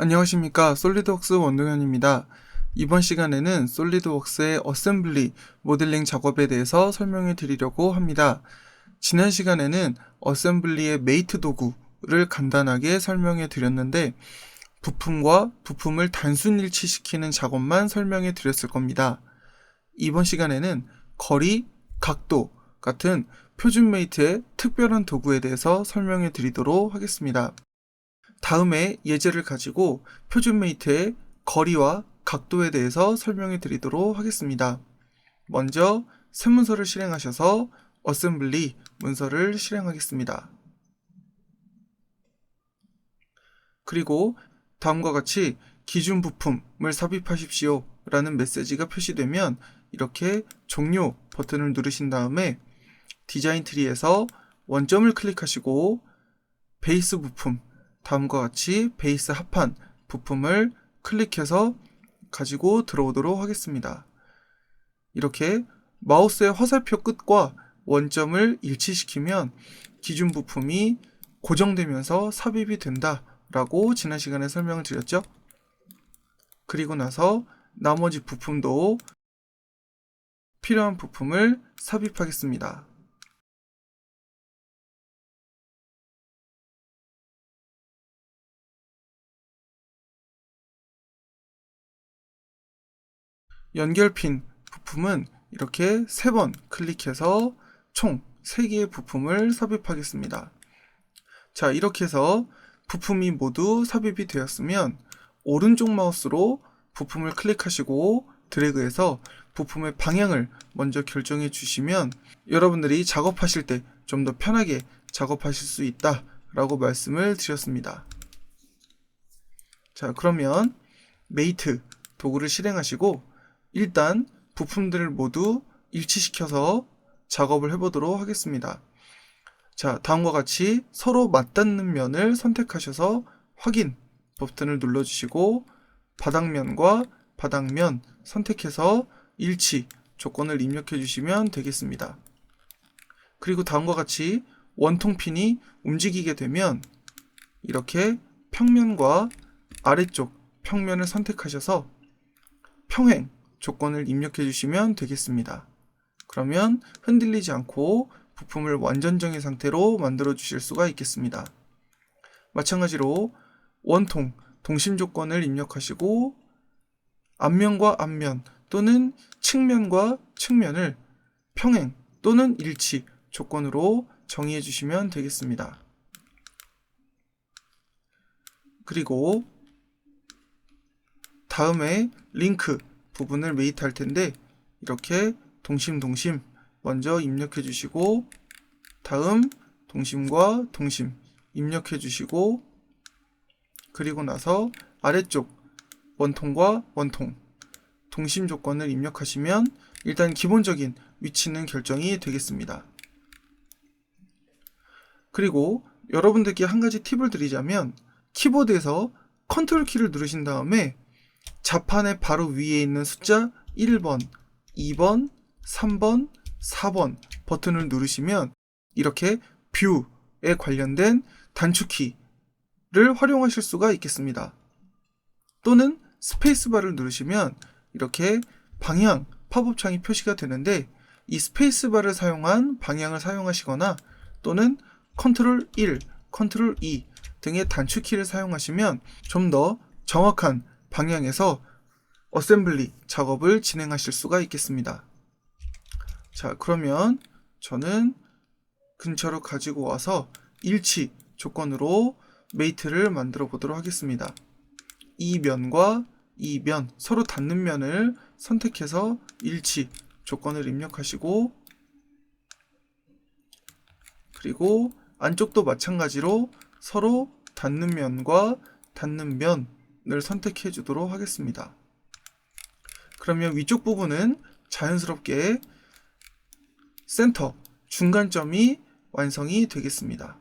안녕하십니까. 솔리드웍스 원동현입니다. 이번 시간에는 솔리드웍스의 어셈블리 모델링 작업에 대해서 설명해 드리려고 합니다. 지난 시간에는 어셈블리의 메이트 도구를 간단하게 설명해 드렸는데 부품과 부품을 단순 일치시키는 작업만 설명해 드렸을 겁니다. 이번 시간에는 거리, 각도 같은 표준 메이트의 특별한 도구에 대해서 설명해 드리도록 하겠습니다. 다음에 예제를 가지고 표준 메이트의 거리와 각도에 대해서 설명해 드리도록 하겠습니다. 먼저 세문서를 실행하셔서 어셈블리 문서를 실행하겠습니다. 그리고 다음과 같이 기준 부품을 삽입하십시오 라는 메시지가 표시되면 이렇게 종료 버튼을 누르신 다음에 디자인 트리에서 원점을 클릭하시고 베이스 부품, 다음과 같이 베이스 합한 부품을 클릭해서 가지고 들어오도록 하겠습니다. 이렇게 마우스의 화살표 끝과 원점을 일치시키면 기준 부품이 고정되면서 삽입이 된다 라고 지난 시간에 설명을 드렸죠. 그리고 나서 나머지 부품도 필요한 부품을 삽입하겠습니다. 연결핀 부품은 이렇게 3번 클릭해서 총 3개의 부품을 삽입하겠습니다. 자, 이렇게 해서 부품이 모두 삽입이 되었으면 오른쪽 마우스로 부품을 클릭하시고 드래그해서 부품의 방향을 먼저 결정해 주시면 여러분들이 작업하실 때 좀 더 편하게 작업하실 수 있다 라고 말씀을 드렸습니다. 자, 그러면 메이트 도구를 실행하시고 일단 부품들을 모두 일치시켜서 작업을 해보도록 하겠습니다. 자, 다음과 같이 서로 맞닿는 면을 선택하셔서 확인 버튼을 눌러주시고 바닥면과 바닥면 선택해서 일치 조건을 입력해 주시면 되겠습니다. 그리고 다음과 같이 원통핀이 움직이게 되면 이렇게 평면과 아래쪽 평면을 선택하셔서 평행 조건을 입력해 주시면 되겠습니다. 그러면 흔들리지 않고 부품을 완전 정의 상태로 만들어 주실 수가 있겠습니다. 마찬가지로 원통, 동심 조건을 입력하시고 앞면과 앞면 또는 측면과 측면을 평행 또는 일치 조건으로 정의해 주시면 되겠습니다. 그리고 다음에 링크 부분을 메이트 할 텐데 이렇게 동심 먼저 입력해 주시고 다음 동심과 동심 입력해 주시고 그리고 나서 아래쪽 원통과 원통 동심 조건을 입력하시면 일단 기본적인 위치는 결정이 되겠습니다. 그리고 여러분들께 한 가지 팁을 드리자면 키보드에서 컨트롤 키를 누르신 다음에 자판의 바로 위에 있는 숫자 1번, 2번, 3번, 4번 버튼을 누르시면 이렇게 뷰에 관련된 단축키를 활용하실 수가 있겠습니다. 또는 스페이스바를 누르시면 이렇게 방향 팝업 창이 표시가 되는데 이 스페이스바를 사용한 방향을 사용하시거나 또는 컨트롤 1, 컨트롤 2 등의 단축키를 사용하시면 좀 더 정확한 방향에서 어셈블리 작업을 진행하실 수가 있겠습니다. 자, 그러면 저는 근처로 가지고 와서 일치 조건으로 메이트를 만들어 보도록 하겠습니다. 이 면과 이 면, 서로 닿는 면을 선택해서 일치 조건을 입력하시고 그리고 안쪽도 마찬가지로 서로 닿는 면과 닿는 면을 선택해 주도록 하겠습니다. 그러면 위쪽 부분은 자연스럽게 센터, 중간점이 완성이 되겠습니다.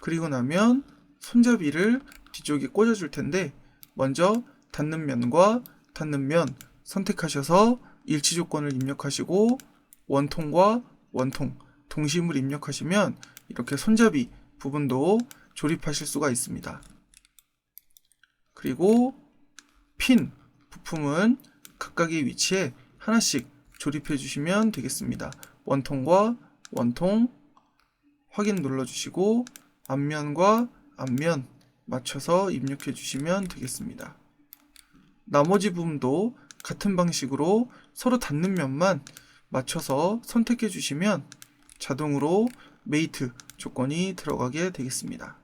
그리고 나면 손잡이를 뒤쪽에 꽂아줄 텐데 먼저 닿는 면과 닿는 면 선택하셔서 일치 조건을 입력하시고 원통과 원통, 동심을 입력하시면 이렇게 손잡이 부분도 조립하실 수가 있습니다. 그리고 핀 부품은 각각의 위치에 하나씩 조립해 주시면 되겠습니다. 원통과 원통 확인 눌러주시고 앞면과 앞면 맞춰서 입력해 주시면 되겠습니다. 나머지 부분도 같은 방식으로 서로 닿는 면만 맞춰서 선택해 주시면 자동으로 메이트 조건이 들어가게 되겠습니다.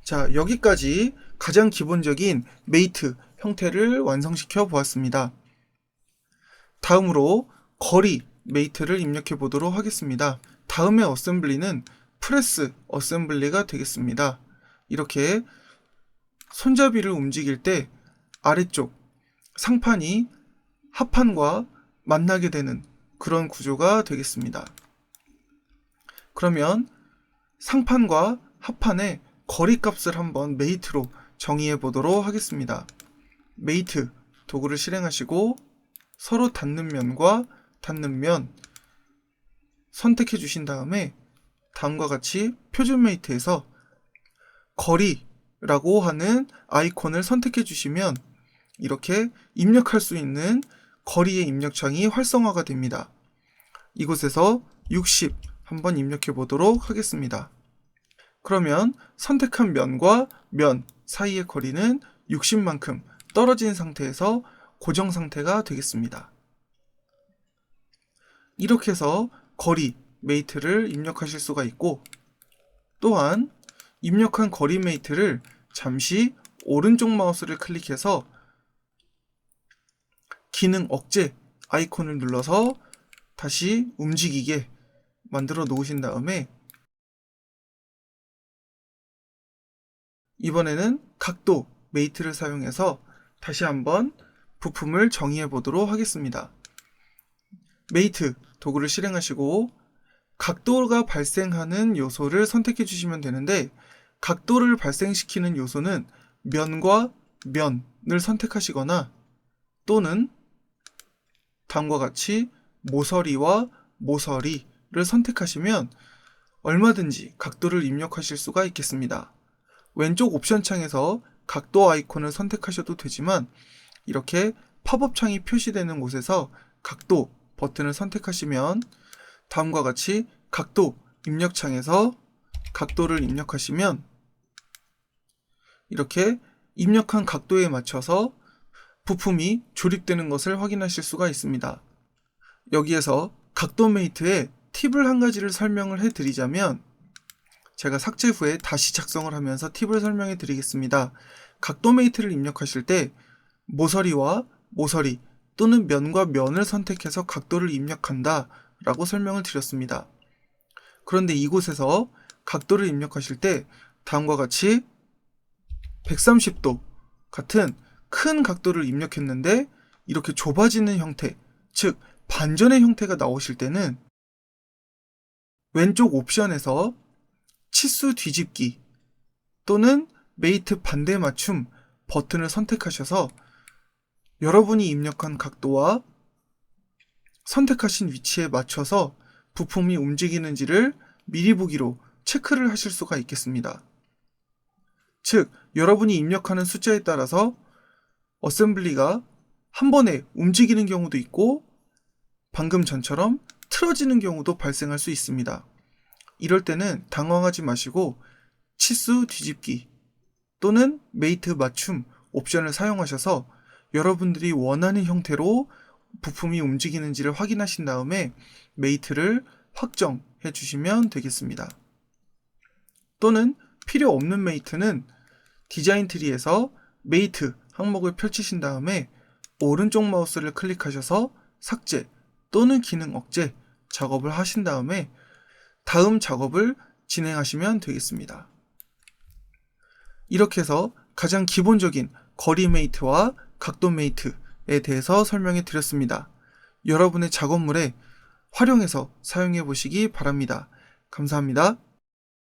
자, 여기까지 가장 기본적인 메이트 형태를 완성시켜 보았습니다. 다음으로 거리 메이트를 입력해 보도록 하겠습니다. 다음의 어셈블리는 프레스 어셈블리가 되겠습니다. 이렇게 손잡이를 움직일 때 아래쪽 상판이 하판과 만나게 되는 그런 구조가 되겠습니다. 그러면 상판과 하판의 거리값을 한번 메이트로 정의해 보도록 하겠습니다. 메이트 도구를 실행하시고 서로 닿는 면과 닿는 면 선택해 주신 다음에 다음과 같이 표준 메이트에서 거리라고 하는 아이콘을 선택해 주시면 이렇게 입력할 수 있는 거리의 입력창이 활성화가 됩니다. 이곳에서 60 한번 입력해 보도록 하겠습니다. 그러면 선택한 면과 면 사이의 거리는 60만큼 떨어진 상태에서 고정 상태가 되겠습니다. 이렇게 해서 거리 메이트를 입력하실 수가 있고, 또한 입력한 거리 메이트를 잠시 오른쪽 마우스를 클릭해서 기능 억제 아이콘을 눌러서 다시 움직이게 만들어 놓으신 다음에 이번에는 각도 메이트를 사용해서 다시 한번 부품을 정의해 보도록 하겠습니다. 메이트 도구를 실행하시고 각도가 발생하는 요소를 선택해 주시면 되는데, 각도를 발생시키는 요소는 면과 면을 선택하시거나 또는 다음과 같이 모서리와 모서리를 선택하시면 얼마든지 각도를 입력하실 수가 있겠습니다. 왼쪽 옵션 창에서 각도 아이콘을 선택하셔도 되지만 이렇게 팝업 창이 표시되는 곳에서 각도 버튼을 선택하시면 다음과 같이 각도 입력 창에서 각도를 입력하시면 이렇게 입력한 각도에 맞춰서 부품이 조립되는 것을 확인하실 수가 있습니다. 여기에서 각도 메이트의 팁을 한 가지를 설명을 해드리자면, 제가 삭제 후에 다시 작성을 하면서 팁을 설명해 드리겠습니다. 각도 메이트를 입력하실 때 모서리와 모서리 또는 면과 면을 선택해서 각도를 입력한다 라고 설명을 드렸습니다. 그런데 이곳에서 각도를 입력하실 때 다음과 같이 130도 같은 큰 각도를 입력했는데 이렇게 좁아지는 형태, 즉 반전의 형태가 나오실 때는 왼쪽 옵션에서 치수 뒤집기 또는 메이트 반대 맞춤 버튼을 선택하셔서 여러분이 입력한 각도와 선택하신 위치에 맞춰서 부품이 움직이는지를 미리 보기로 체크를 하실 수가 있겠습니다. 즉, 여러분이 입력하는 숫자에 따라서 어셈블리가 한 번에 움직이는 경우도 있고 방금 전처럼 틀어지는 경우도 발생할 수 있습니다. 이럴 때는 당황하지 마시고 치수 뒤집기 또는 메이트 맞춤 옵션을 사용하셔서 여러분들이 원하는 형태로 부품이 움직이는지를 확인하신 다음에 메이트를 확정해 주시면 되겠습니다. 또는 필요 없는 메이트는 디자인 트리에서 메이트 항목을 펼치신 다음에 오른쪽 마우스를 클릭하셔서 삭제 또는 기능 억제 작업을 하신 다음에 다음 작업을 진행하시면 되겠습니다. 이렇게 해서 가장 기본적인 거리 메이트와 각도 메이트에 대해서 설명해 드렸습니다. 여러분의 작업물에 활용해서 사용해 보시기 바랍니다. 감사합니다.